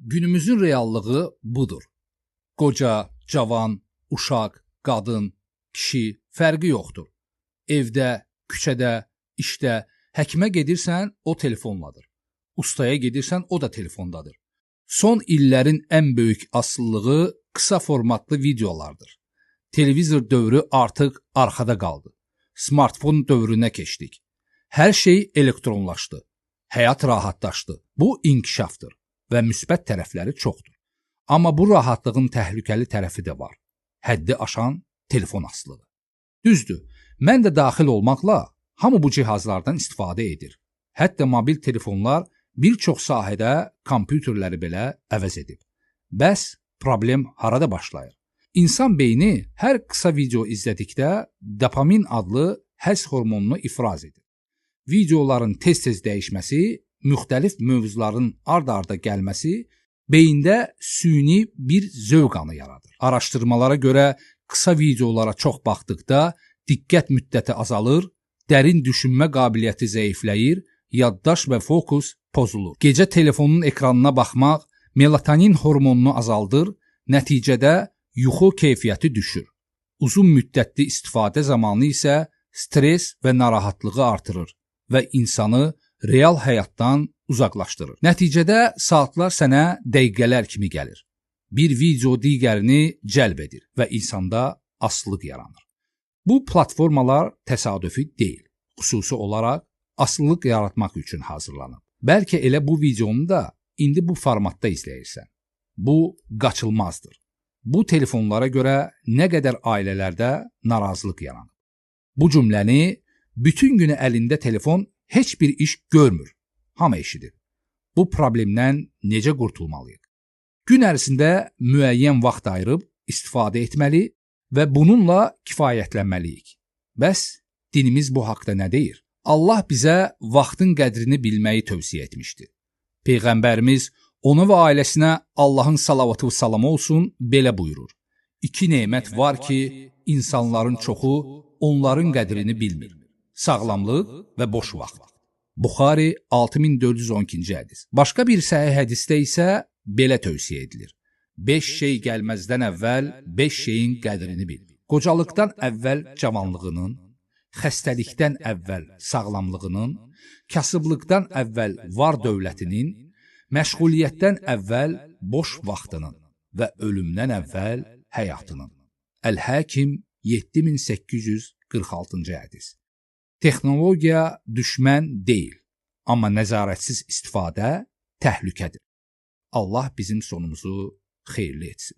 Günümüzün reallığı budur. Qoca, cavan, uşaq, qadın, kişi fərqi yoxdur. Evdə, küçədə, işdə, həkimə gedirsən, o telefonladır. Ustaya gedirsən, o da telefondadır. Son illərin ən böyük asılılığı qısa formatlı videolardır. Televizor dövrü artıq arxada qaldı. Smartfon dövrünə keçdik. Hər şey elektronlaşdı. Həyat rahatlaşdı. Bu inkişafdır və müsbət tərəfləri çoxdur. Amma bu rahatlığın təhlükəli tərəfi də var. Həddi aşan telefon asılılığı. Düzdür, mən də daxil olmaqla hamı bu cihazlardan istifadə edir. Hətta mobil telefonlar bir çox sahədə kompüterləri belə əvəz edib. Bəs problem harada başlayır? İnsan beyni hər qısa video izlədikdə dopamin adlı həzz hormonunu ifraz edir. Videoların tez-tez dəyişməsi, müxtəlif mövzuların ard-arda gəlməsi beyində süni bir zövq anı yaradır. Araşdırmalara görə qısa videolara çox baxdıqda diqqət müddəti azalır, dərin düşünmə qabiliyyəti zəifləyir, yaddaş və fokus pozulur. Gecə telefonun ekranına baxmaq melatonin hormonunu azaldır, nəticədə yuxu keyfiyyəti düşür. Uzun müddətli istifadə zamanı isə stres və narahatlığı artırır və insanı real həyatdan uzaqlaşdırır. Nəticədə saatlar sənə dəqiqələr kimi gəlir. Bir video digərini cəlb edir və insanda asılılıq yaranır. Bu platformalar təsadüfi deyil. Xüsusi olaraq asılılıq yaratmaq üçün hazırlanıb. Bəlkə elə bu videonu da indi bu formatda izləyirsən. Bu qaçılmazdır. Bu telefonlara görə nə qədər ailələrdə narazılıq yaranır. Bu cümləni bütün günü əlində telefon heç bir iş görmür. Hamı eşidir. Bu problemdən necə qurtulmalıyıq? Gün ərzində müəyyən vaxt ayırıb istifadə etməli və bununla kifayətlənməliyik. Bəs dinimiz bu haqda nə deyir? Allah bizə vaxtın qədrini bilməyi tövsiyə etmişdir. Peyğəmbərimiz ona və ailəsinə Allahın salavatı və salamı olsun belə buyurur. İki nemət var ki, insanların çoxu onların qədrini bilmir. Sağlamlıq və boş vaxt. Buxari 6412-ci hədis. Başqa bir səhih hədisdə isə belə tövsiyə edilir. 5 şey gəlməzdən əvvəl 5 şeyin qədrini bil. Qocalıqdan əvvəl cavanlığının, xəstəlikdən əvvəl sağlamlığının, kasıblıqdan əvvəl var dövlətinin, məşğuliyyətdən əvvəl boş vaxtının və ölümdən əvvəl həyatının. Əl-Həkim 7846-cı hədis. Texnologiya düşmən deyil, amma nəzarətsiz istifadə təhlükədir. Allah bizim sonumuzu xeyirli etsin.